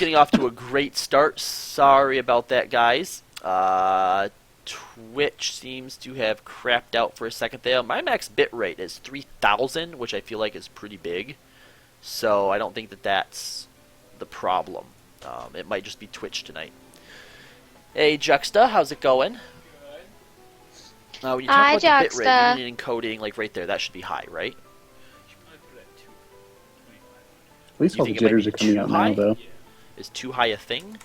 getting off to a great start. Sorry about that, guys. Twitch seems to have crapped out for a second there. My max bitrate is 3000, which I feel like is pretty big. So I don't think that that's the problem. It might just be Twitch tonight. Hey, Juxta, how's it going? When you talk about the bitrate, you mean encoding, like right there. That should be high, right? At least all the jitters are coming out now, though. Yeah. Is too high a thing?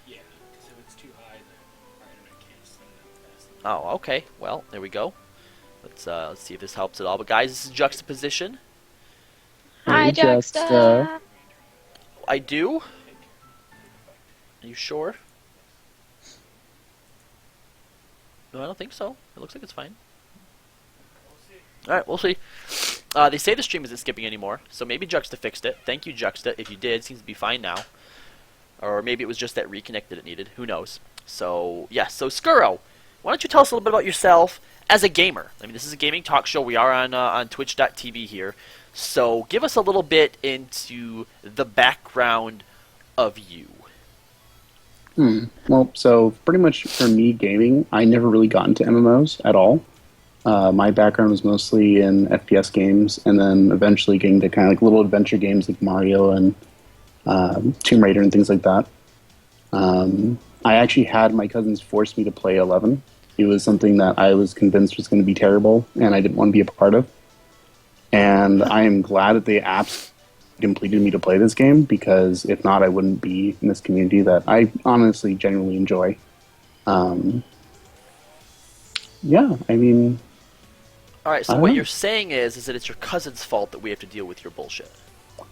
Yeah, because if it's too high, then our internet can't send it fast enough. Oh, okay. Well, there we go. Let's see if this helps at all. But guys, this is Juxtaposition. Hi, Juxta. I do? Are you sure? No, I don't think so. It looks like it's fine. Alright, we'll see. They say the stream isn't skipping anymore, so maybe Juxta fixed it. Thank you, Juxta. If you did, it seems to be fine now. Or maybe it was just that reconnect that it needed. Who knows? So, yes. So, Skuro, why don't you tell us a little bit about yourself as a gamer? I mean, this is a gaming talk show. We are on Twitch.tv here. So, give us a little bit into the background of you. Well, so pretty much for me, gaming, I never really got into MMOs at all. My background was mostly in FPS games, and then eventually getting to kind of like little adventure games like Mario and Tomb Raider and things like that. I actually had my cousins force me to play 11. It was something that I was convinced was going to be terrible, and I didn't want to be a part of. And I am glad that they absolutely completed me to play this game, because if not, I wouldn't be in this community that I honestly genuinely enjoy. Yeah, I mean... Alright, so what you're saying is that it's your cousin's fault that we have to deal with your bullshit.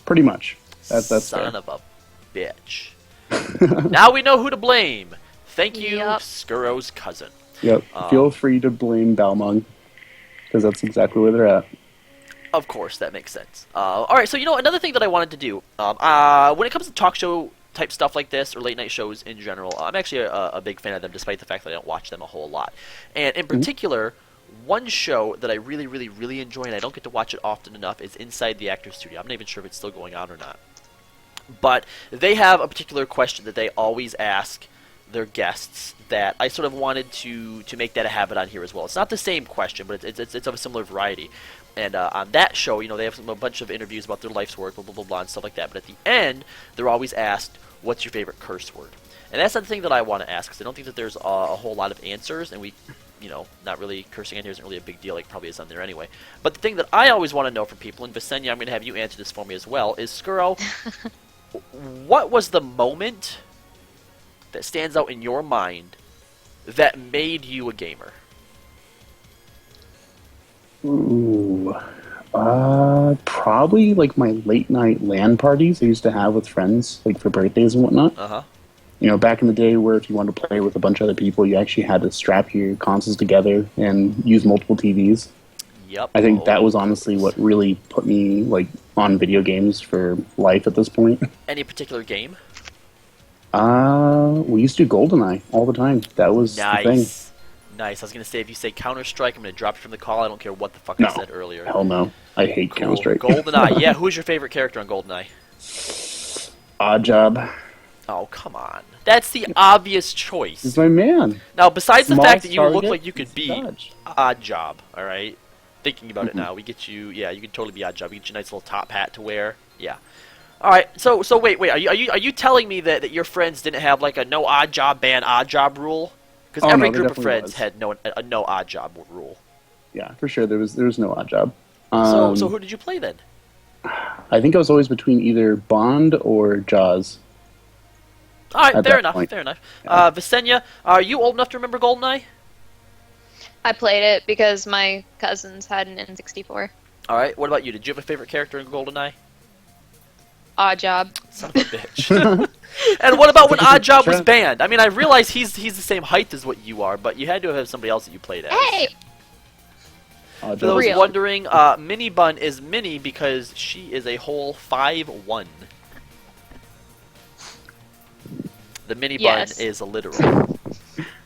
Pretty much. That's Son fair. of a bitch. Now we know who to blame. Thank you, Yep. Skuro's cousin. Yep. Feel free to blame Balmung, because that's exactly where they're at. Of course, that makes sense. Alright, so another thing that I wanted to do, when it comes to talk show type stuff like this, or late night shows in general, I'm actually a big fan of them, despite the fact that I don't watch them a whole lot. And in particular, one show that I really, really, really enjoy, and I don't get to watch it often enough, is Inside the Actors Studio. I'm not even sure if it's still going on or not. But they have a particular question that they always ask their guests that I sort of wanted to make that a habit on here as well. It's not the same question, but it's of a similar variety. And on that show, they have a bunch of interviews about their life's work, blah, blah, blah, blah, and stuff like that. But at the end, they're always asked, what's your favorite curse word? And that's not the thing that I want to ask, because I don't think that there's a whole lot of answers, and we, not really, cursing on here isn't really a big deal, like probably is on there anyway. But the thing that I always want to know from people, and Visenya, I'm going to have you answer this for me as well, is, Skuro, what was the moment that stands out in your mind that made you a gamer? Ooh. Probably like my late night LAN parties I used to have with friends, like for birthdays and whatnot. Uh-huh. Back in the day where if you wanted to play with a bunch of other people, you actually had to strap your consoles together and use multiple TVs. Yep. I think that was honestly what really put me like on video games for life at this point. Any particular game? We used to do GoldenEye all the time. That was the thing. Nice. I was going to say, if you say Counter-Strike, I'm going to drop you from the call. I don't care what the fuck No. I said earlier. Hell no. I hate Counter-Strike. GoldenEye. Yeah, who's your favorite character on GoldenEye? Odd Job. Oh, come on. That's the obvious choice. He's my man. Now, besides the Small fact that you look target, like you could be dodge. Odd Job, all right? Thinking about it now, we get you. Yeah, you could totally be Odd Job. We get you a nice little top hat to wear. Yeah. All right. So wait. Are you telling me that your friends didn't have like a no odd job ban odd job rule? Because every group of friends had a no odd job rule. Yeah, for sure. There was no Odd Job. So who did you play then? I think I was always between either Bond or Jaws. All right, fair enough. Yeah. Visenya, are you old enough to remember GoldenEye? I played it because my cousins had an N64. All right. What about you? Did you have a favorite character in GoldenEye? Odd Job. Son of a bitch. And what about when Odd Job was banned? I mean, I realize he's the same height as what you are, but you had to have somebody else that you played as. Hey! For those wondering, Mini Bun is Mini because she is a whole 5'1". The Mini Bun is a literal.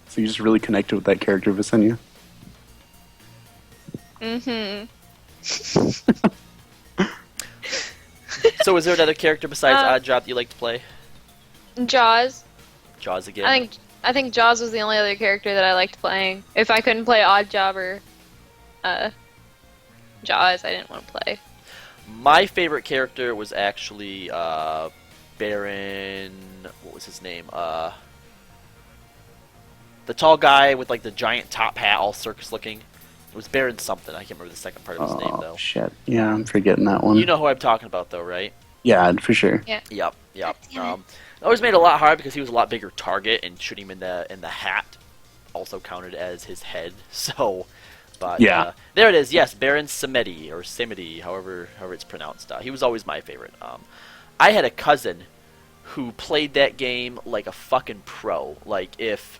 So you just really connected with that character, Visenya? Mm-hmm. So is there another character besides Odd Job that you like to play? Jaws. Jaws again. I think Jaws was the only other character that I liked playing. If I couldn't play Odd Job or uh, Jaws, I didn't want to play. My favorite character was actually Baron. What was his name? The tall guy with like the giant top hat, all circus looking. It was Baron something. I can't remember the second part of his name though. Shit. Yeah, I'm forgetting that one. You know who I'm talking about though, right? Yeah, for sure. Yeah. Yep. Damn it. It always made it a lot hard because he was a lot bigger target, and shooting him in the hat also counted as his head. So, but Yeah. there it is. Yes, Baron Samedi or Samedi, however it's pronounced. He was always my favorite. I had a cousin who played that game like a fucking pro. Like if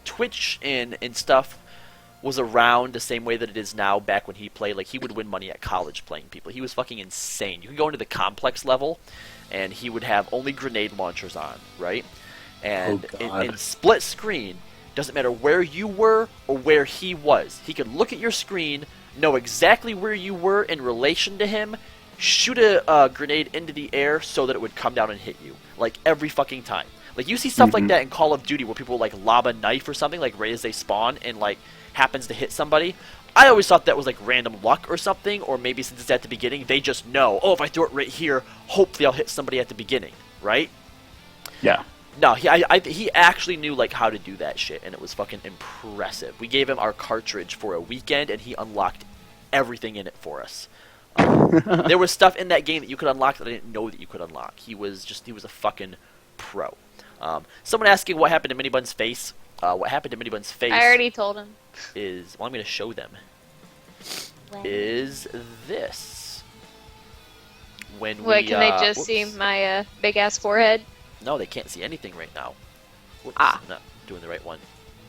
Twitch and stuff was around the same way that it is now back when he played, like he would win money at college playing people. He was fucking insane. You can go into the complex level and he would have only grenade launchers on, right? And in split screen, doesn't matter where you were or where he was. He could look at your screen, know exactly where you were in relation to him, shoot a grenade into the air so that it would come down and hit you. Like every fucking time. Like you see stuff like that in Call of Duty where people like lob a knife or something like right as they spawn and like happens to hit somebody. I always thought that was like random luck or something, or maybe since it's at the beginning, they just know, oh, if I throw it right here, hopefully I'll hit somebody at the beginning, right? Yeah. No, he actually knew like how to do that shit, and it was fucking impressive. We gave him our cartridge for a weekend, and he unlocked everything in it for us. There was stuff in that game that you could unlock that I didn't know that you could unlock. He was a fucking pro. Someone asking what happened to Minibun's face. What happened to Minibun's face? I already told him. Is, well, I'm going to show them. When? Is this when Wait, we, can they just whoops. see my big ass forehead? No, they can't see anything right now. Whoops, Ah. I'm not doing the right one.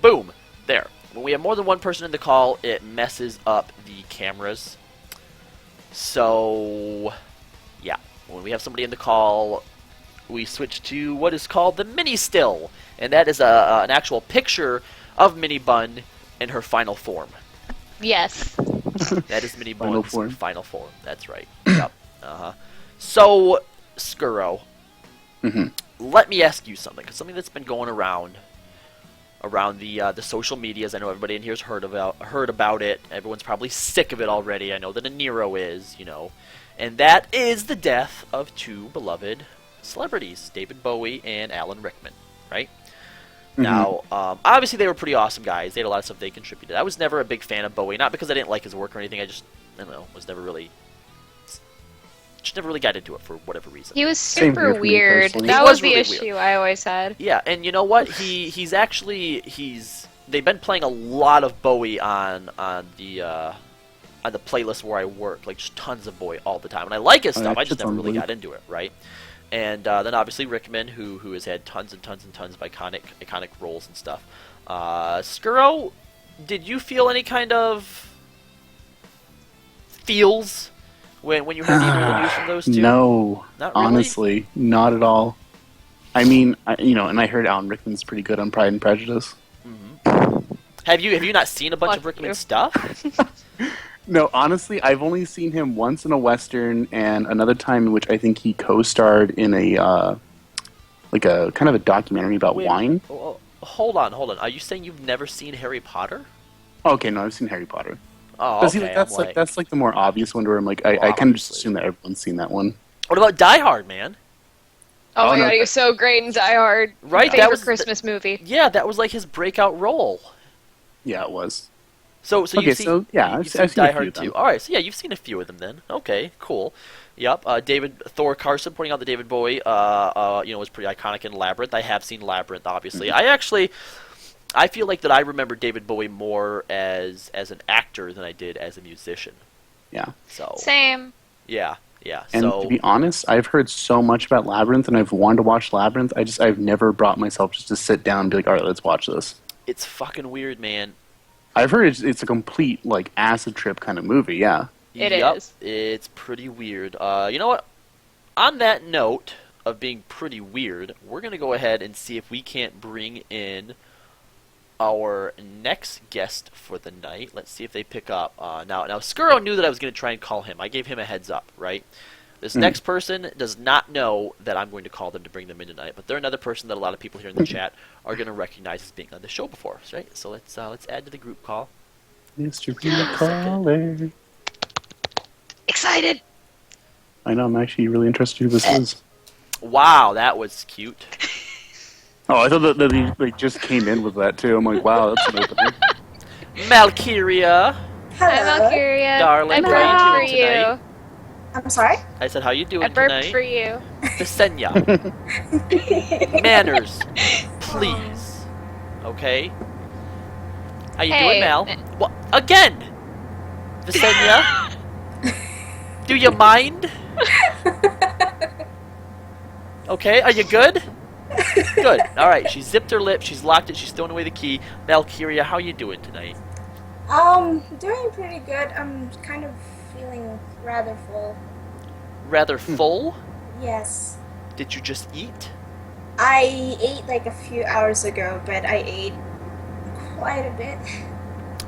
Boom! There. When we have more than one person in the call, it messes up the cameras. So, yeah. When we have somebody in the call, we switch to what is called the mini still. And that is an actual picture of Minibun in her final form. Yes. That is Mini Final Bun's form. final form. That's right. Yep. So, Skuro, let me ask you something, because something that's been going around the social medias. I know everybody in here has heard about it. Everyone's probably sick of it already. I know that a Nero is, and that is the death of two beloved celebrities, David Bowie and Alan Rickman. Right. Now, obviously they were pretty awesome guys. They had a lot of stuff they contributed. I was never a big fan of Bowie, not because I didn't like his work or anything. I don't know, just never really got into it for whatever reason. He was Same here super for me weird. personally. That He was was the really issue weird. I always had. Yeah, and you know what? They've been playing a lot of Bowie on the playlist where I work, like just tons of Bowie all the time. And I like his stuff. I just shit's never on really loop. got into it, right? And then obviously Rickman, who has had tons and tons and tons of iconic roles and stuff. Skuro, did you feel any kind of feels when you heard either of the news from those two? No, Not really? honestly, not at all. I mean, and I heard Alan Rickman's pretty good on Pride and Prejudice. Have you not seen a bunch Fuck of Rickman's you. stuff? No, honestly, I've only seen him once in a Western and another time in which I think he co-starred in a like a kind of a documentary about Wait, wine. Hold on. Are you saying you've never seen Harry Potter? Okay, no, I've seen Harry Potter. Oh, But see, okay. that's like the more obvious one where I'm like, Well, I kind of just obviously. assume that everyone's seen that one. What about Die Hard, man? Oh, Oh, my no. god, he was so great in Die Hard. Right, that Favorite was Christmas movie. Yeah, that was like his breakout role. Yeah, it was. So Okay, you've seen, so, yeah, you've I've seen seen a Die few Hard of them. too. All right, so yeah, you've seen a few of them then. Okay, cool. Yep. Thor Carson pointing out that David Bowie, was pretty iconic in Labyrinth. I have seen Labyrinth, obviously. I feel like that I remember David Bowie more as an actor than I did as a musician. Yeah. So Same. yeah. And So to be honest, I've heard so much about Labyrinth, and I've wanted to watch Labyrinth. I've never brought myself just to sit down and be like, all right, let's watch this. it's fucking weird, man. I've heard it's a complete like acid trip kind of movie. Yeah. It Yup, is. It's pretty weird. You know what? On that note of being pretty weird, we're going to go ahead and see if we can't bring in our next guest for the night. Let's see if they pick up. Now, Skuro knew that I was going to try and call him. I gave him a heads up, right? This next person does not know that I'm going to call them to bring them in tonight, but they're another person that a lot of people here in the chat are going to recognize as being on the show before, right? So let's add to the group call. Mr. Caller. Excited. I know, I'm actually really interested who this is. Wow, that was cute. Oh, I thought that they just came in with that too. I'm like, wow, that's an opener. Valkyria, Hi, Valkyria. Darling, I how you burped for doing tonight? you. I'm sorry? I said, how you doing I burped tonight? for you. Visenya, manners, please. Okay. How you doing, Hey. Mal? What again? Visenya, do you mind? Okay, are you good? Good. All right. She zipped her lip. She's locked it. She's thrown away the key. Valkyria, how you doing tonight? Doing pretty good. I'm kind of feeling rather full. Rather full. Yes. Did you just eat? I ate like a few hours ago, but I ate quite a bit.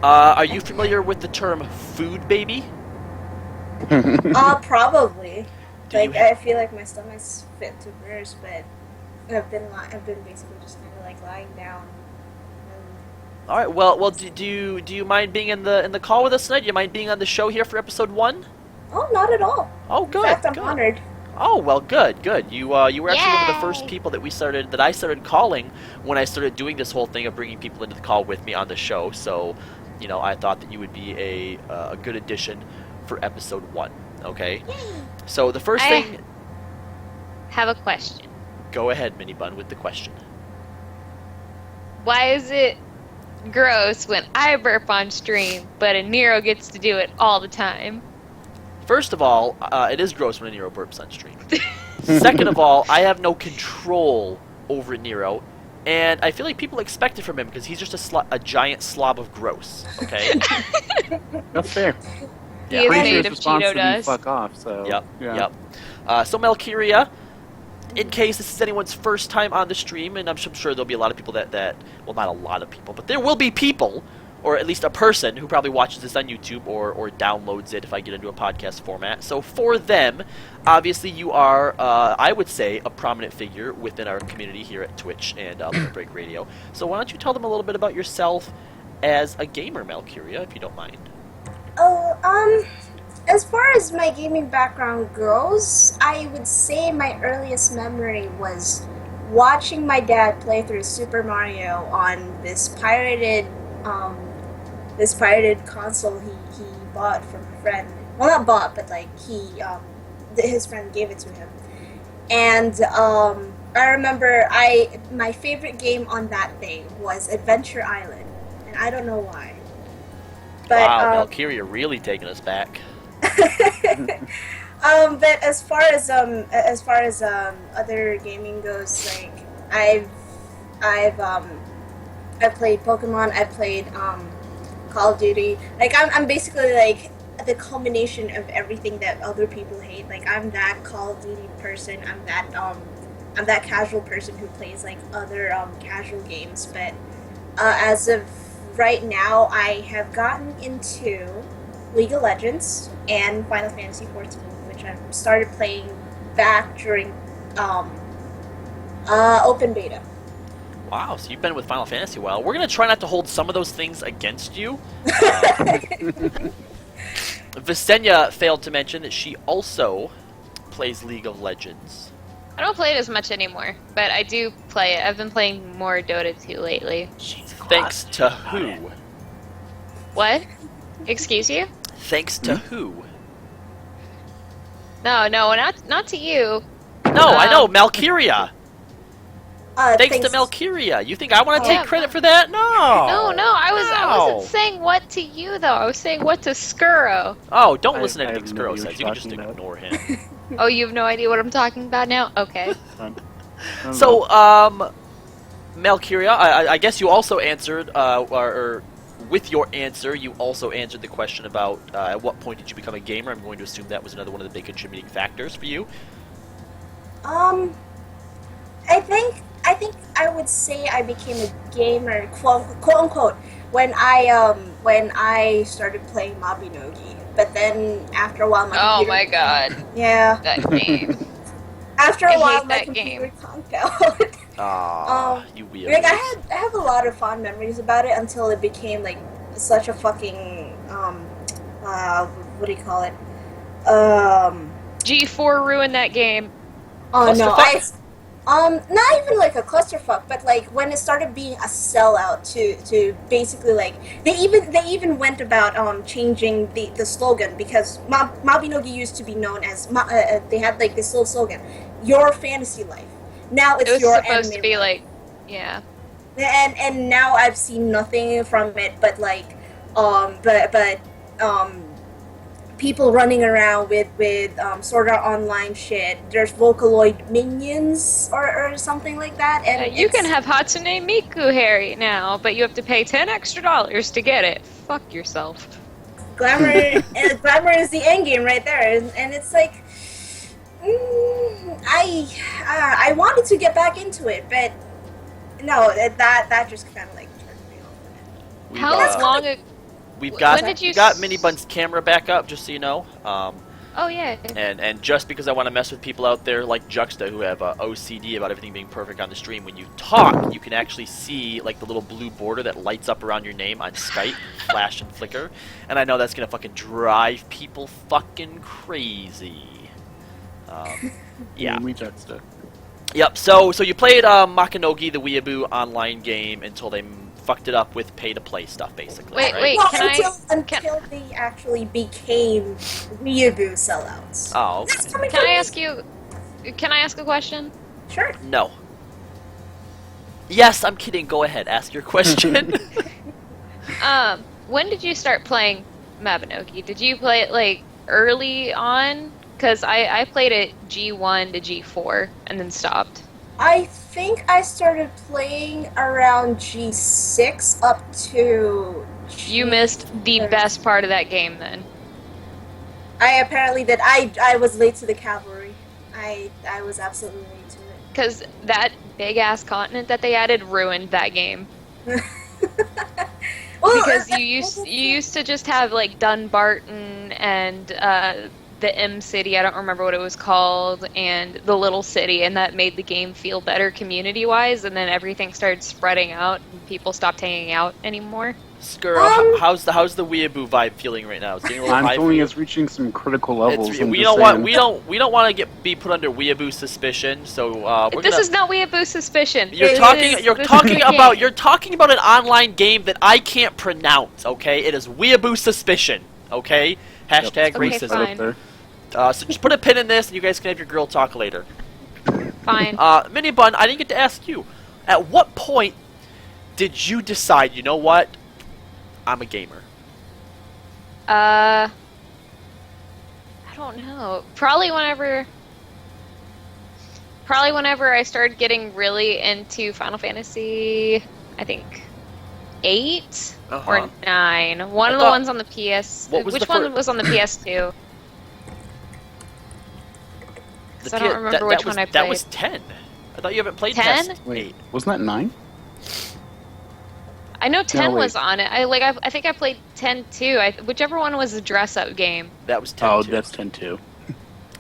Are you familiar with the term "food baby"? Probably. Do Like, you- I feel like my stomach's fit to burst, but I've been basically just kind of like lying down. All right. Well. Do you mind being in the call with us tonight? Do you mind being on the show here for episode 1? Oh, not at all. Oh, good. In fact, I'm good. honored. Oh well, good. You were actually one of the Yay! first people that I started calling when I started doing this whole thing of bringing people into the call with me on the show. So, I thought that you would be a good addition for episode 1. Okay. So the first thing, Have a question. go ahead, Mini Bun, with the question. Why is it gross when I burp on stream, but a Nero gets to do it all the time? First of all, it is gross when a Nero burps on stream. Second of all, I have no control over Nero, and I feel like people expect it from him because he's just a giant slob of gross. Okay. That's fair. He is Pretty sure made his of response Cheeto would be dust. fuck off, so... Yep. Yeah. Yep. So Valkyria, in case this is anyone's first time on the stream, and I'm sure there'll be a lot of people that well, not a lot of people, but there will be people, or at least a person who probably watches this on YouTube or downloads it if I get into a podcast format. So for them, obviously you are, I would say, a prominent figure within our community here at Twitch and Limit Break Radio. So why don't you tell them a little bit about yourself as a gamer, Valkyria, if you don't mind. Oh, as far as my gaming background goes, I would say my earliest memory was watching my dad play through Super Mario on this pirated console he bought from a friend. Well, not bought, but like his friend gave it to him. And I remember my favorite game on that thing was Adventure Island, and I don't know why. But, Wow, Valkyria really taking us back. but as far as other gaming goes, like I've played Pokemon, I've played Call of Duty. Like I'm basically like the culmination of everything that other people hate. Like I'm that Call of Duty person. I'm that casual person who plays like other casual games. But as of right now, I have gotten into League of Legends and Final Fantasy XIV, which I started playing back during open beta. Wow, so you've been with Final Fantasy a while. We're going to try not to hold some of those things against you. Visenya failed to mention that she also plays League of Legends. I don't play it as much anymore, but I do play it. I've been playing more Dota 2 lately. Thanks to who? What? Excuse you? Thanks to who? No, not to you. No, I know, Valkyria. Thanks to Thanks. Valkyria. You think I want to take Yeah. credit for that? No. No, I No. wasn't saying what to you though. I was saying what to Skuro. Oh, don't I- listen to I anything have no Skuro idea says. what You you're can just talking about. ignore him. Oh, you have no idea what I'm talking about now? Okay. So, Valkyria, I guess you also answered, or with your answer, you also answered the question about at what point did you become a gamer. I'm going to assume that was another one of the big contributing factors for you. I think I would would say I became a gamer, quote unquote, when I started playing Mabinogi. But then after a while, my Oh computer, my god, yeah. that game. After I a while, hate my that computer game. conked out. You Like weirdos. I have a lot of fond memories about it until it became like such a fucking what do you call it? G4 ruined that game. Oh no, Clusterfuck? not even like a clusterfuck, but like when it started being a sellout to basically like they even went about changing the slogan because Mabinogi used to be known as they had like this little slogan, your fantasy life. Now It it's was your supposed to anime be life. like, yeah. And now I've seen nothing from it but like people running around with Sword Art Online shit. There's Vocaloid minions or something like that, and You can have Hatsune Miku Harry now, but you have to pay $10 extra to get it. Fuck yourself. glamour. And glamour is the end game right there, and it's like I wanted to get back into it, but no, that just kind of like turned me off. We've, How uh, long ago? we've got when did you we got s- Minibun's camera back up, just so you know. Oh yeah. And just because I want to mess with people out there like Juxta who have OCD about everything being perfect on the stream, when you talk, you can actually see like the little blue border that lights up around your name on Skype, flash and flicker. And I know that's gonna fucking drive people fucking crazy. Yeah. We Juxta. Yep. So you played Makinogi, the Weeaboo online game, until they fucked it up with pay-to-play stuff, basically. Wait, right? wait. Well, can until they actually became weeaboo sellouts. Oh, okay. That's coming Can from I me. ask you? Can I ask a question? Sure. No. Yes, I'm kidding. Go ahead. Ask your question. When did you start playing Mabinogi? Did you play it like early on? Because I played it G1 to G4 and then stopped. I think I started playing around G6 up to. You missed the best part of that game then. I apparently did. I was late to the cavalry. I was absolutely late to it. Because that big ass continent that they added ruined that game. Well, Because you used to just have like Dunbarton and the M City, I don't remember what it was called, and the little city, and that made the game feel better community wise, and then everything started spreading out and people stopped hanging out anymore. Skuro, how's the Weeaboo vibe feeling right now? It's getting a little I'm high for feeling you? it's reaching some critical levels. It's, I'm we just don't want saying. we don't want to be put under Weeaboo suspicion. So we're This gonna. is not Weeaboo suspicion. You're This talking. is- You're this is talking the about. game. You're talking about an online game that I can't pronounce. Okay, it is Weeaboo suspicion. Okay, hashtag Okay, racism. fine. There. So just put a pin in this, and you guys can have your girl talk later. Fine. Minibun, I didn't get to ask you. At what point did you decide? You know what? I'm a gamer. I don't know. Probably whenever I started getting really into Final Fantasy, I think 8 Uh-huh. or 9. One I of the thought- ones on the PS. What was Which the one fir- was on the PS2? The 'Cause I don't P- remember that which was, one I That was played. 10. I thought you haven't played 10? past Wait, 8. wasn't that 9? I know 10 wait. was on it. I think I played 10 too. Whichever one was the dress up game. That was 10 Oh, too. that's 10 too.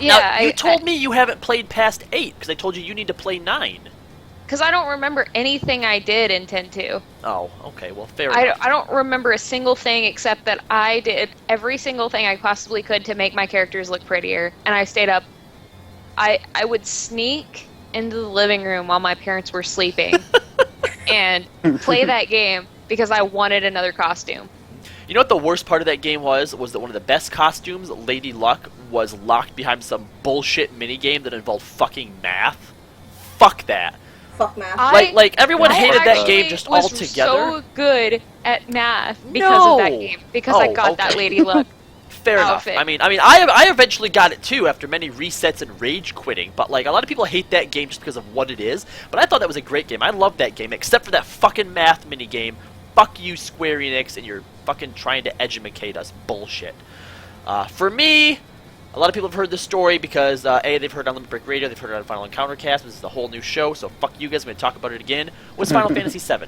Yeah, Now, you told me you haven't played past 8 because I told you need to play 9. because I don't remember anything I did in 10-2. Oh, okay. Well, fair I enough. don't remember a single thing except that I did every single thing I possibly could to make my characters look prettier, and I stayed up. I would sneak into the living room while my parents were sleeping and play that game because I wanted another costume. You know what the worst part of that game was? Was that one of the best costumes, Lady Luck, was locked behind some bullshit minigame that involved fucking math? Fuck that. Fuck math. Like everyone I hated that actually game just was altogether. so good at math because of that No. game. Because Oh, I got that okay. Lady Luck. Fair outfit. enough. I eventually got it too after many resets and rage quitting. But like a lot of people hate that game just because of what it is. But I thought that was a great game. I loved that game, except for that fucking math minigame. Fuck you, Square Enix, and you're fucking trying to educate us bullshit. For me, A lot of people have heard this story because A, they've heard it on Limit Break Radio, they've heard it on Final Encounter Cast. This is a whole new show, so fuck you guys. I'm going to talk about it again. What's Final Fantasy VII?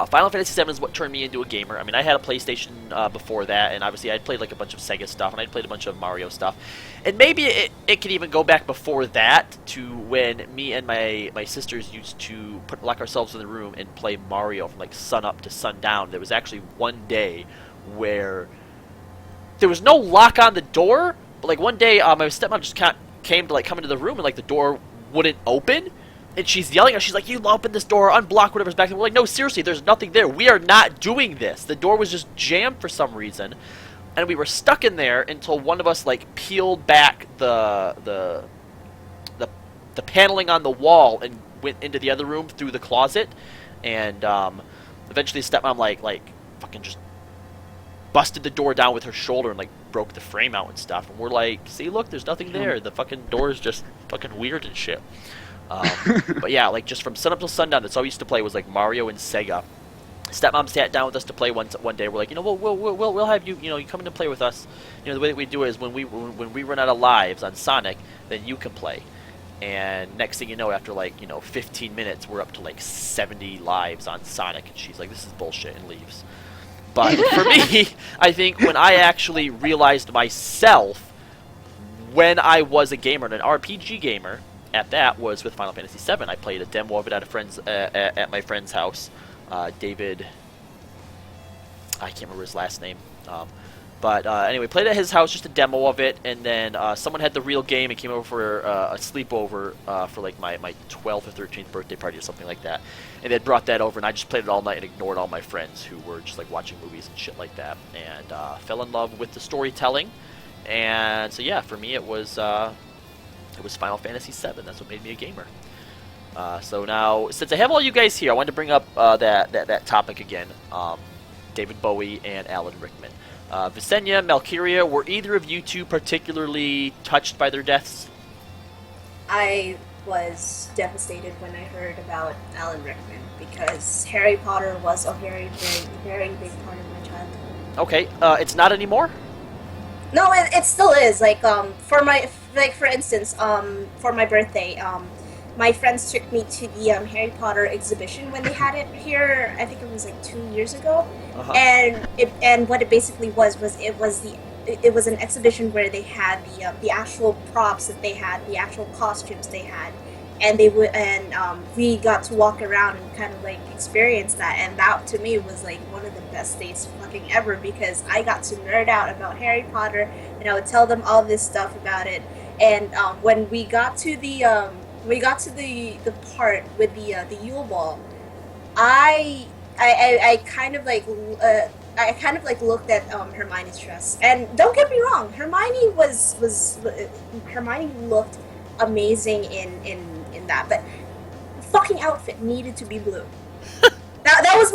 Final Fantasy VII is what turned me into a gamer. I mean, I had a PlayStation before that, and obviously I'd played like a bunch of Sega stuff, and I'd played a bunch of Mario stuff. And maybe it could even go back before that to when me and my sisters used to lock ourselves in the room and play Mario from like sun up to sundown. There was actually one day where there was no lock on the door, but like one day my stepmom just came to like come into the room and like the door wouldn't open. And she's yelling at us. She's like, you open this door, unblock whatever's back there. We're like, no, seriously, there's nothing there. We are not doing this. The door was just jammed for some reason. And we were stuck in there until one of us, like, peeled back the paneling on the wall and went into the other room through the closet. And eventually stepmom, like fucking just busted the door down with her shoulder and, like, broke the frame out and stuff. And we're like, see, look, there's nothing there. The fucking door is just fucking weird and shit. But yeah, like just from sun up till sundown, that's all we used to play was like Mario and Sega. Stepmom sat down with us to play one day. We're like, you know, we'll have you, you know, you come in and play with us. You know, the way that we do it is when we run out of lives on Sonic, then you can play. And next thing you know, after like 15 minutes, we're up to like 70 lives on Sonic, and she's like, this is bullshit, and leaves. But for me, I think when I actually realized myself when I was a gamer and an RPG gamer. At that was with Final Fantasy VII. I played a demo of it at a friend's at my friend's house. David, I can't remember his last name, but anyway, played at his house, just a demo of it, and then someone had the real game and came over for a sleepover for like my 12th or 13th birthday party or something like that, and they brought that over, and I just played it all night and ignored all my friends who were just like watching movies and shit like that, and fell in love with the storytelling, and so yeah, for me it was Final Fantasy VII. That's what made me a gamer. So now, since I have all you guys here, I wanted to bring up that topic again. David Bowie and Alan Rickman. Visenya, Valkyria, were either of you two particularly touched by their deaths? I was devastated when I heard about Alan Rickman because Harry Potter was a very, very, very big part of my childhood. Okay, it's not anymore? No, it still is. Like, for instance, for my birthday, my friends took me to the Harry Potter exhibition when they had it here. I think it was like 2 years ago, and what it basically was it was an exhibition where they had the actual props that they had, the actual costumes they had, and we got to walk around and kind of like experience that, and that to me was like one of the best days fucking ever because I got to nerd out about Harry Potter and I would tell them all this stuff about it. And when we got to the part with the Yule Ball, I kind of like looked at Hermione's dress, and don't get me wrong, Hermione looked amazing in that, but fucking outfit needed to be blue. that was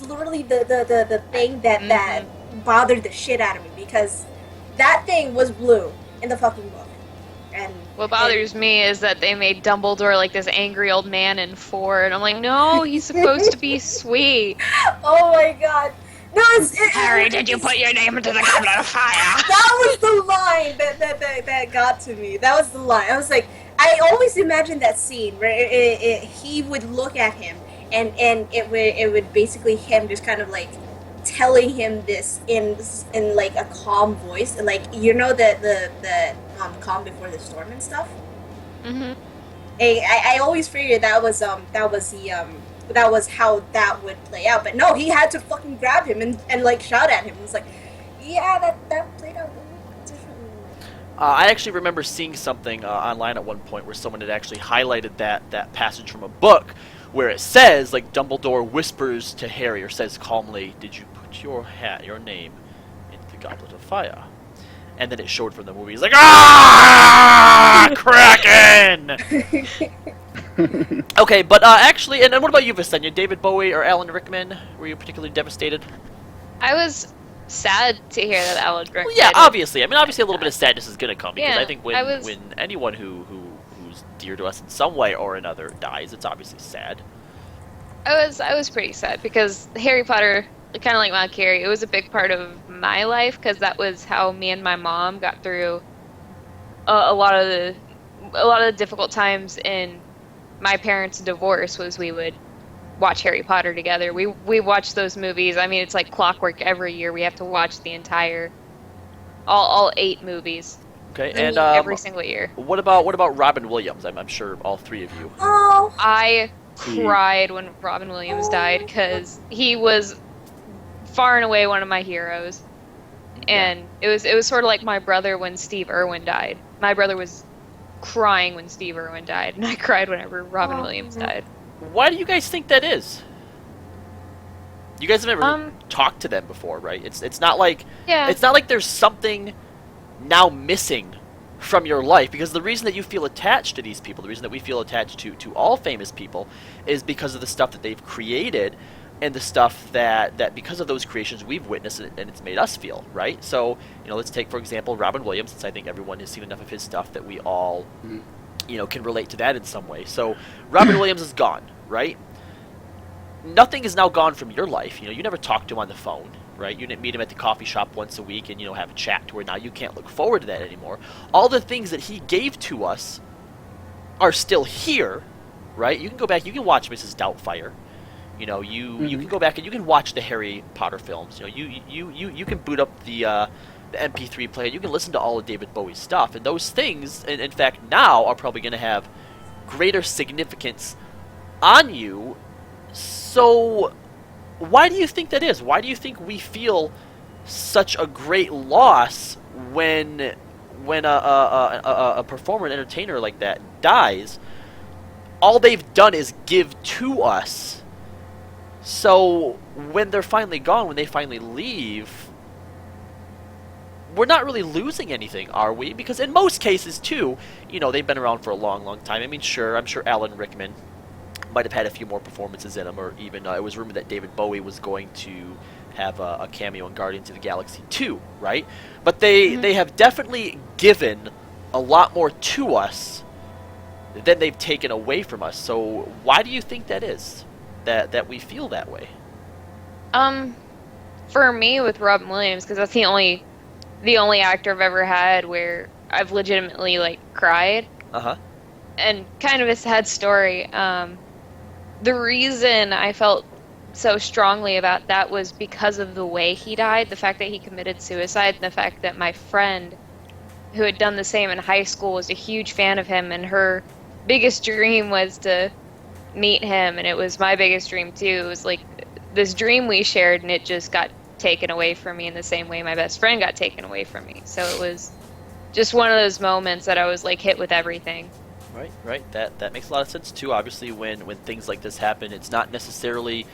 literally the thing that bothered the shit out of me because that thing was blue in the fucking book. And what bothers me is that they made Dumbledore like this angry old man in 4, and I'm like, no, he's supposed to be sweet. Oh my god. No, Harry, did you put your name into the goblet of fire? That was the line that got to me. That was the line. I was like, I always imagined that scene where he would look at him, and it would basically him just kind of like telling him this in like a calm voice, and like the calm before the storm and stuff. Mm-hmm. I always figured that was how that would play out, but no, he had to fucking grab him and like shout at him. It was like, yeah, that played out differently. I actually remember seeing something online at one point where someone had actually highlighted that passage from a book where it says, like, Dumbledore whispers to Harry, or says calmly, "Did you put your name into the goblet of fire?" And then it showed from the movie. He's like, "Ah, Kraken!" Okay, but actually, and what about you, Visenya? David Bowie or Alan Rickman? Were you particularly devastated? I was sad to hear that Alan Rickman. Well, yeah, obviously. I mean, obviously, a little bit of sadness is going to come because Yeah, I think when anyone who's dear to us in some way or another dies, it's obviously sad. I was pretty sad because Harry Potter, kind of like Valkyrie, it was a big part of my life because that was how me and my mom got through a lot of the difficult times in my parents' divorce. Was we would watch Harry Potter together. We watched those movies. I mean, it's like clockwork. Every year we have to watch the entire all 8 movies. Okay, and every single year. what about Robin Williams? I'm sure all 3 of you. Oh, I cried when Robin Williams died because he was far and away one of my heroes. And it was sort of like my brother when Steve Irwin died. My brother was crying when Steve Irwin died, and I cried whenever Robin Williams died. Why do you guys think that is? You guys have never talked to them before, right? It's not like it's not like there's something now missing from your life, because the reason that you feel attached to these people, the reason that we feel attached to all famous people, is because of the stuff that they've created and the stuff that because of those creations we've witnessed and it's made us feel, right? So, let's take, for example, Robin Williams, since I think everyone has seen enough of his stuff that we all, can relate to that in some way. So, Robin Williams is gone, right? Nothing is now gone from your life. You never talked to him on the phone, right? You didn't meet him at the coffee shop once a week and, have a chat to where now you can't look forward to that anymore. All the things that he gave to us are still here, right? You can go back, you can watch Mrs. Doubtfire. You can go back and you can watch the Harry Potter films. You can boot up the MP3 player. You can listen to all of David Bowie's stuff, and those things, in fact, now are probably going to have greater significance on you. So, why do you think that is? Why do you think we feel such a great loss when a performer, an entertainer like that dies? All they've done is give to us. So, when they're finally gone, when they finally leave, we're not really losing anything, are we? Because in most cases, too, they've been around for a long, long time. I mean, sure, I'm sure Alan Rickman might have had a few more performances in him, or even it was rumored that David Bowie was going to have a cameo in Guardians of the Galaxy 2, right? But they have definitely given a lot more to us than they've taken away from us. So, why do you think that is? That we feel that way? For me with Robin Williams, because that's the only actor I've ever had where I've legitimately cried. And kind of a sad story. The reason I felt so strongly about that was because of the way he died, the fact that he committed suicide, and the fact that my friend who had done the same in high school was a huge fan of him, and her biggest dream was to meet him, and it was my biggest dream too. It was this dream we shared, and it just got taken away from me in the same way my best friend got taken away from me. So it was just one of those moments that I was hit with everything. Right. That makes a lot of sense too. Obviously, when things like this happen, it's not necessarily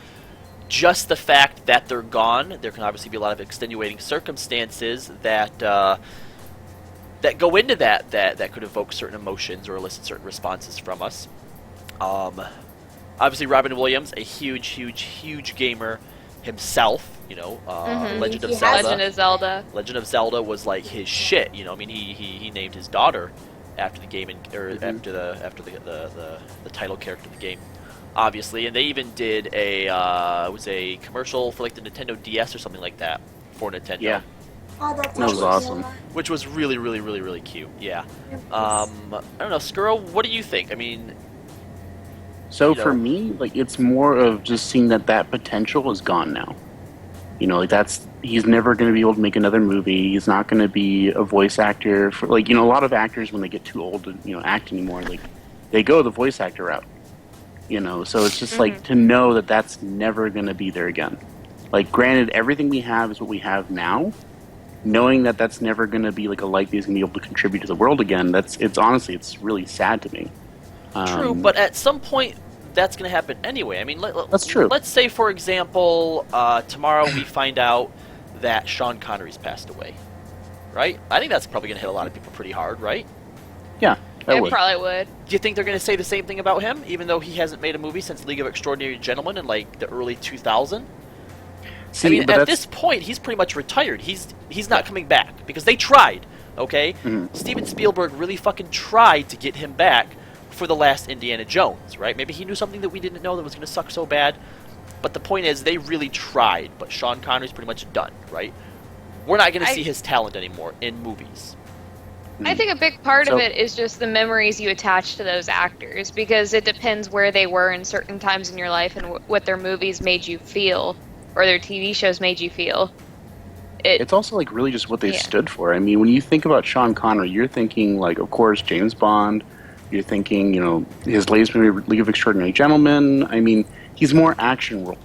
just the fact that they're gone. There can obviously be a lot of extenuating circumstances that go into that could evoke certain emotions or elicit certain responses from us. Obviously, Robin Williams, a huge gamer himself. Legend of Zelda. Legend of Zelda was his shit. He named his daughter after the game after the title character of the game, obviously. And they even did it was a commercial for the Nintendo DS or something like that for Nintendo. Yeah. Oh, that was awesome. Which was really, really, really, really cute. Yeah. I don't know, Skuro, what do you think? I mean, so for me, it's more of just seeing that potential is gone now. He's never going to be able to make another movie. He's not going to be a voice actor for a lot of actors when they get too old to act anymore. They go the voice actor route. So it's just to know that that's never going to be there again. Granted, everything we have is what we have now. Knowing that that's never going to be a light that he's going to be able to contribute to the world again. It's really sad to me. True, but at some point, that's going to happen anyway. I mean, that's true. Let's say, for example, tomorrow we find out that Sean Connery's passed away, right? I think that's probably going to hit a lot of people pretty hard, right? Yeah, it probably would. Do you think they're going to say the same thing about him, even though he hasn't made a movie since League of Extraordinary Gentlemen in the early 2000s? I mean, at this point, he's pretty much retired. He's not coming back because they tried. Okay, Steven Spielberg really fucking tried to get him back for the last Indiana Jones, right? Maybe he knew something that we didn't know that was going to suck so bad. But the point is, they really tried. But Sean Connery's pretty much done, right? We're not going to I- see his talent anymore in movies. I think a big part of So- it is just the memories you attach to those actors, because it depends where they were in certain times in your life and what their movies made you feel or their TV shows made you feel. It's also like really just what they Yeah. stood for. I mean, when you think about Sean Connery, you're thinking like, of course, James Bond. You're thinking, his latest movie, League of Extraordinary Gentlemen. I mean, he's more action role,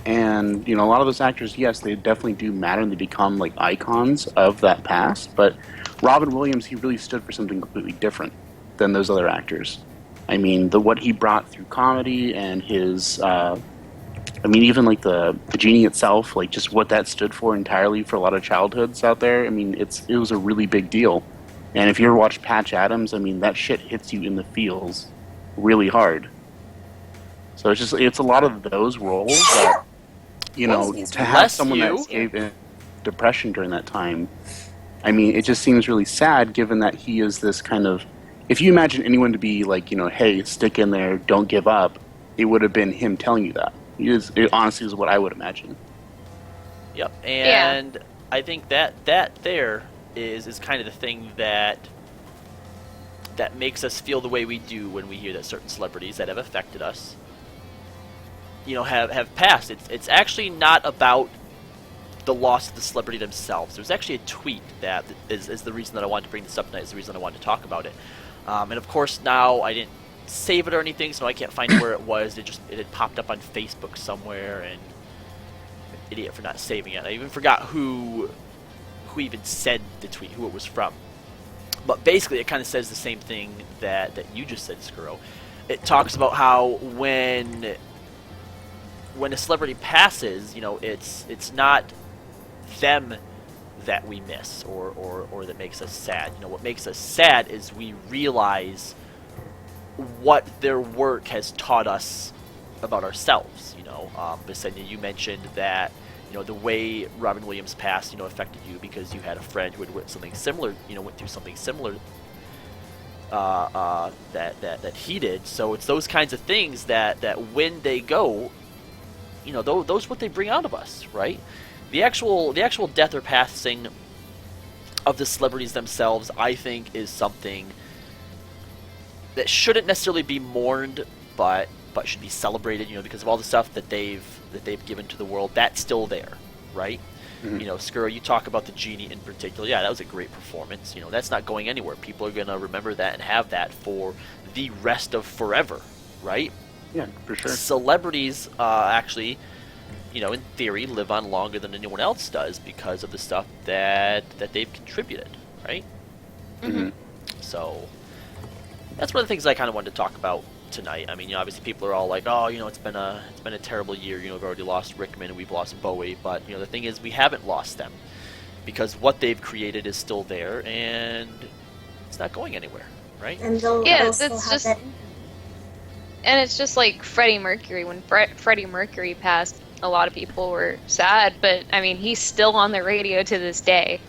and a lot of those actors, yes, they definitely do matter, and they become like icons of that past. But Robin Williams, he really stood for something completely different than those other actors. I mean, what he brought through comedy and his I mean, even like the genie itself, like just what that stood for entirely for a lot of childhoods out there. I mean, it was a really big deal. And if you ever watched Patch Adams, I mean, that shit hits you in the feels really hard. So it's a lot of those roles that to have Bless someone you. that escaped depression during that time. I mean, it just seems really sad, given that he is this kind of. If you imagine anyone to be like, hey, stick in there, don't give up, it would have been him telling you that. It honestly is what I would imagine. Yep, and I think that there is kind of the thing that makes us feel the way we do when we hear that certain celebrities that have affected us, have passed. It's actually not about the loss of the celebrity themselves. There's actually a tweet that is the reason that I wanted to bring this up tonight. Is the reason I wanted to talk about it. And of course now I didn't save it or anything, so I can't find where it was. It had popped up on Facebook somewhere, and I'm an idiot for not saving it. I even forgot who even said the tweet, who it was from. But basically, it kind of says the same thing that you just said, Skuro. It talks about how when a celebrity passes, it's not them that we miss or that makes us sad. What makes us sad is we realize what their work has taught us about ourselves. Bisenia, you mentioned that the way Robin Williams passed affected you because you had a friend who had went through something similar that he did. So it's those kinds of things that when they go, those what they bring out of us, right? The actual death or passing of the celebrities themselves, I think, is something that shouldn't necessarily be mourned, but should be celebrated, because of all the stuff that they've given to the world. That's still there, right? Mm-hmm. Skuro, you talk about the genie in particular. Yeah, that was a great performance. That's not going anywhere. People are gonna remember that and have that for the rest of forever, right? Yeah, for sure. Celebrities actually, in theory, live on longer than anyone else does because of the stuff that they've contributed, right? Mm-hmm. So that's one of the things I kind of wanted to talk about tonight. I mean, obviously people are all like, oh, it's been a terrible year. We've already lost Rickman and we've lost Bowie, but the thing is, we haven't lost them because what they've created is still there and it's not going anywhere, right? And they'll still have that. And it's just like Freddie Mercury. When Freddie Mercury passed, a lot of people were sad, but I mean, he's still on the radio to this day.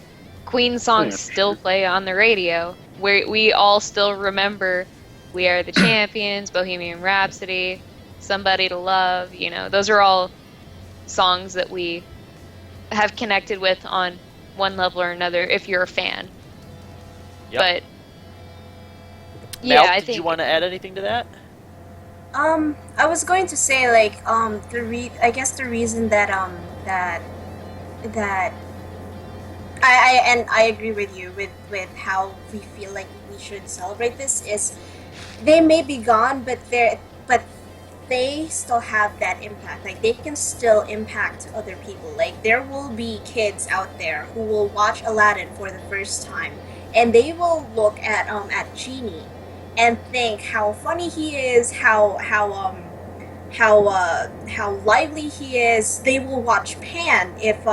Queen songs still play on the radio. We all still remember We Are the Champions, Bohemian Rhapsody, Somebody to Love. Those are all songs that we have connected with on one level or another if you're a fan. Yep. But Mel, I did think you want to add anything to that? I was going to say like I guess the reason that I agree with you with how we feel like we should celebrate this is they may be gone, but they still have that impact. Like they can still impact other people. Like there will be kids out there who will watch Aladdin for the first time, and they will look at Genie and think how funny he is, how lively he is. They will watch Pan if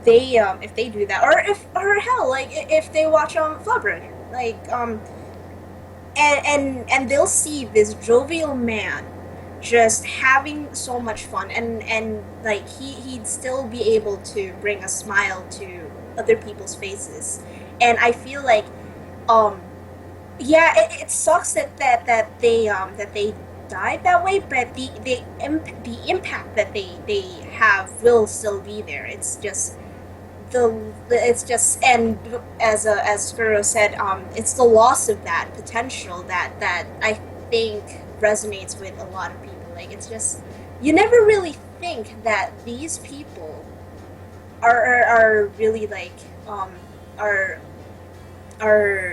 they do that, or hell, like if they watch Flubber, like and they'll see this jovial man just having so much fun, and like he'd still be able to bring a smile to other people's faces. And I feel like it sucks that they died that way, but the impact that they have will still be there. It's just it's just, and as Skuro said, it's the loss of that potential that I think resonates with a lot of people. Like, it's just, you never really think that these people are really like are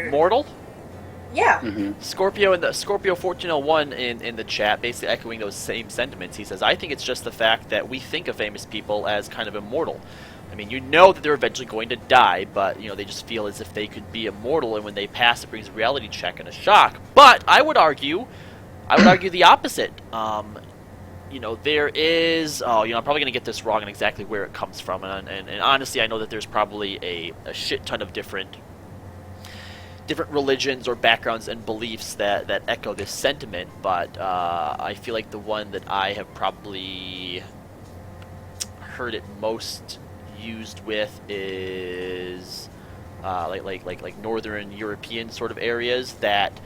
Mortal? yeah. Hmm. Scorpio and the Scorpio 1401 in the chat, basically echoing those same sentiments. He says, "I think it's just the fact that we think of famous people as kind of immortal. I mean, you know that they're eventually going to die, but they just feel as if they could be immortal, and when they pass, it brings a reality check and a shock. But I would argue the opposite. There is, I'm probably going to get this wrong on exactly where it comes from, and honestly, I know that there's probably a shit ton of different religions or backgrounds and beliefs that echo this sentiment, but I feel like the one that I have probably heard it most used with is like Northern European sort of areas, that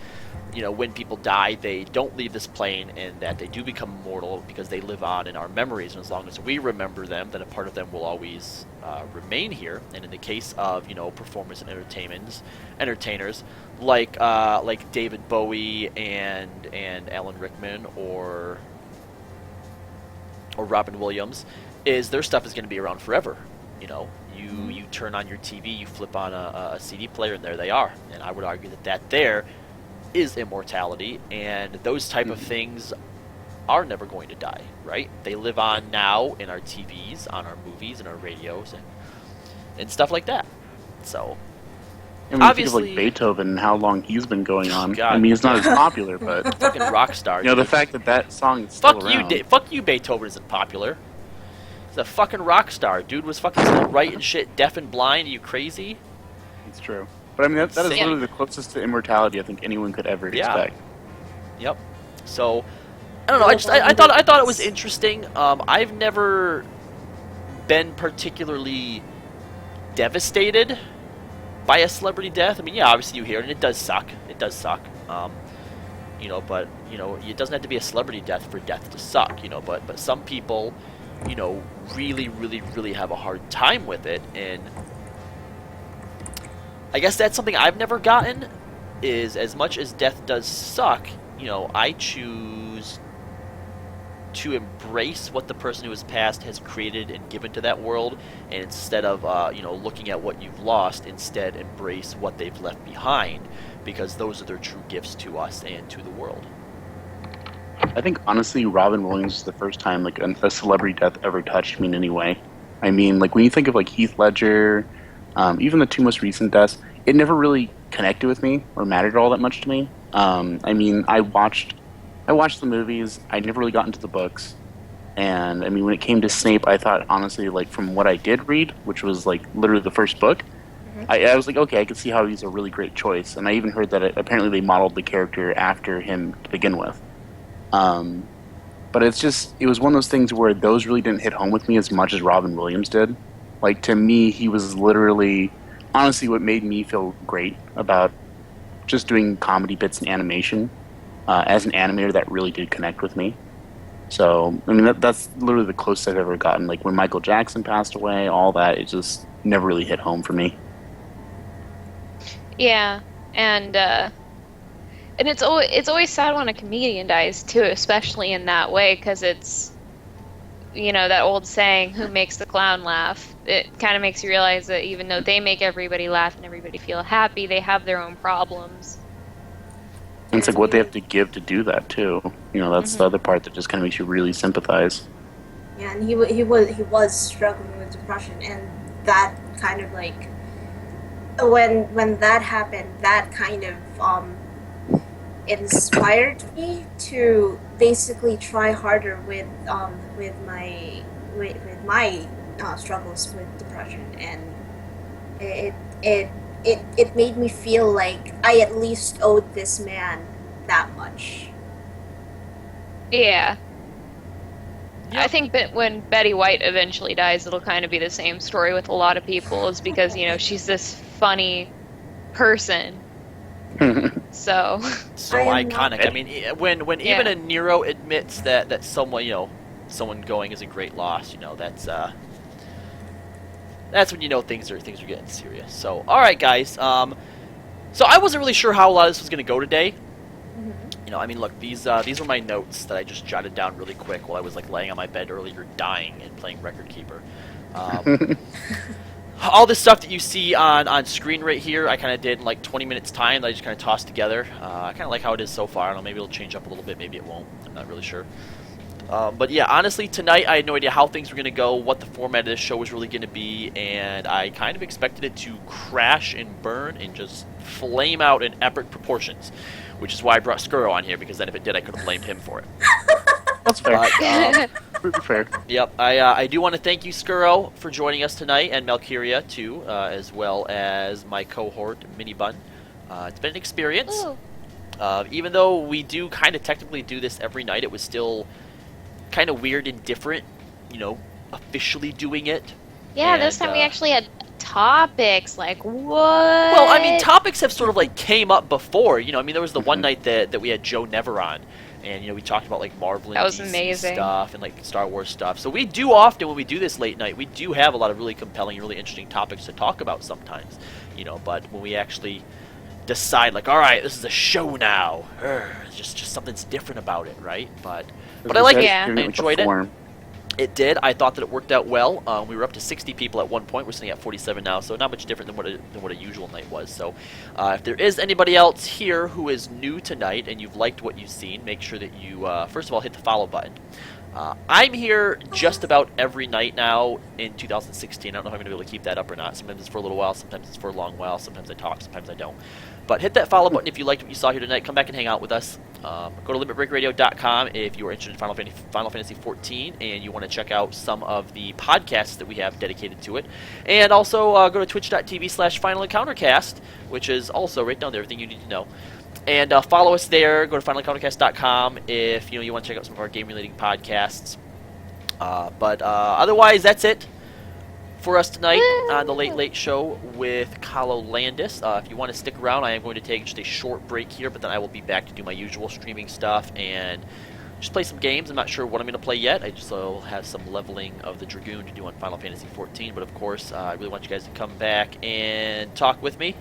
when people die, they don't leave this plane, and that they do become immortal because they live on in our memories, and as long as we remember them, then a part of them will always remain here. And in the case of performers and entertainers like David Bowie and Alan Rickman or Robin Williams, is their stuff is going to be around forever. You turn on your TV, you flip on a CD player, and there they are. And I would argue that there is immortality, and those type of things are never going to die, right? They live on now in our TVs, on our movies, and our radios, and stuff like that. So, And when obviously, you think of like Beethoven and how long he's been going on, God. I mean, he's not as popular, but fucking rock star. the dude. fact that song is still Fuck around. you, fuck you, Beethoven isn't popular. He's a fucking rock star. Dude was fucking still writing shit deaf and blind. Are you crazy? It's true. But I mean, that is Insane. literally the closest to immortality I think anyone could ever expect. Yep. So, I don't know. I thought it was interesting. I've never been particularly devastated by a celebrity death. I mean, yeah, obviously you hear it, and it does suck. It does suck. But it doesn't have to be a celebrity death for death to suck. But some people, really, really, really have a hard time with it, and I guess that's something I've never gotten, is as much as death does suck, I choose to embrace what the person who has passed has created and given to that world, and instead of, looking at what you've lost, instead embrace what they've left behind, because those are their true gifts to us and to the world. I think honestly, Robin Williams is the first time like a celebrity death ever touched me in any way. I mean, like when you think of like Heath Ledger, even the two most recent deaths, it never really connected with me or mattered all that much to me. I mean, I watched the movies. I never really got into the books, and I mean, when it came to Snape, I thought honestly, like from what I did read, which was like literally the first book, I was like, okay, I could see how he's a really great choice, and I even heard that apparently they modeled the character after him to begin with. But it was one of those things where those really didn't hit home with me as much as Robin Williams did. Like, to me, he was literally, honestly, what made me feel great about just doing comedy bits and animation. As an animator, that really did connect with me. So, I mean, that's literally the closest I've ever gotten. Like, when Michael Jackson passed away, all that, it just never really hit home for me. Yeah, and it's always sad when a comedian dies too, especially in that way, because it's that old saying, "Who makes the clown laugh?" It kind of makes you realize that even though they make everybody laugh and everybody feel happy, they have their own problems. And it's like what they have to give to do that too. That's the other part that just kind of makes you really sympathize. Yeah, and he was struggling with depression, and that kind of like when that happened, that kind of inspired me to basically try harder with my struggles with depression, and it made me feel like I at least owed this man that much. Yeah. Yeah. I think that when Betty White eventually dies, it'll kind of be the same story with a lot of people, is because, she's this funny person. So I am iconic. I mean, when even a Nero admits that someone going is a great loss, that's that's when you know things are getting serious. So, all right, guys. So I wasn't really sure how a lot of this was going to go today. You know, I mean, look, these were my notes that I just jotted down really quick while I was like laying on my bed earlier, dying and playing Record Keeper. All this stuff that you see on screen right here, I kind of did in like 20 minutes time. That I just kind of tossed together. I kind of like how it is so far. I don't know, maybe it'll change up a little bit, maybe it won't. I'm not really sure. But yeah, honestly, tonight I had no idea how things were going to go, what the format of this show was really going to be, and I kind of expected it to crash and burn and just flame out in epic proportions, which is why I brought Skuro on here, because then if it did, I could have blamed him for it. That's fair. But, Fair. yep, I do want to thank you, Skuro, for joining us tonight, and Malkyria, too, as well as my cohort, Minibun. It's been an experience. Even though we do kind of technically do this every night, it was still kind of weird and different, you know, officially doing it. Yeah, And, this time we actually had topics. Like, what? Well, I mean, topics have sort of like came up before. You know, I mean, there was the one night that we had Joe Never on, and you know, we talked about like Marvel and That was DC amazing. stuff and like Star Wars stuff. So we do often, when we do this late night, we do have a lot of really compelling, really interesting topics to talk about sometimes. You know, but when we actually decide, like, all right, this is a show now, it's just something's different about it, right? But I like it. Yeah. I enjoyed it. It did. I thought that it worked out well. We were up to 60 people at one point. We're sitting at 47 now, so not much different than what a usual night was. So, if there is anybody else here who is new tonight and you've liked what you've seen, make sure that you first of all hit the follow button. I'm here just about every night now in 2016. I don't know if I'm going to be able to keep that up or not. Sometimes it's for a little while, sometimes it's for a long while, sometimes I talk, sometimes I don't. But hit that follow button if you liked what you saw here tonight. Come back and hang out with us. Go to limitbreakradio.com if you are interested in Final Fantasy XIV and you want to check out some of the podcasts that we have dedicated to it. And also go to twitch.tv/FinalEncounterCast, which is also right down there, everything you need to know. And follow us there. Go to FinalEncounterCast.com if you want to check out some of our game-related podcasts. But otherwise, that's it for us tonight on the Late Show with Kallo Landis. If you want to stick around, I am going to take just a short break here, but then I will be back to do my usual streaming stuff and just play some games. I'm not sure what I'm going to play yet. I just will have some leveling of the Dragoon to do on Final Fantasy XIV. But of course, I really want you guys to come back and talk with me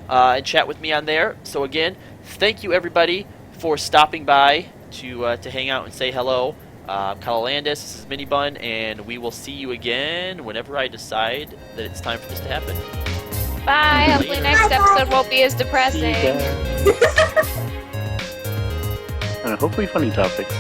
and chat with me on there. So again, thank you everybody for stopping by to hang out and say hello. I'm Kallo Landis, this is Minibun, and we will see you again whenever I decide that it's time for this to happen. Bye. Hopefully next episode won't be as depressing. Hopefully funny topics.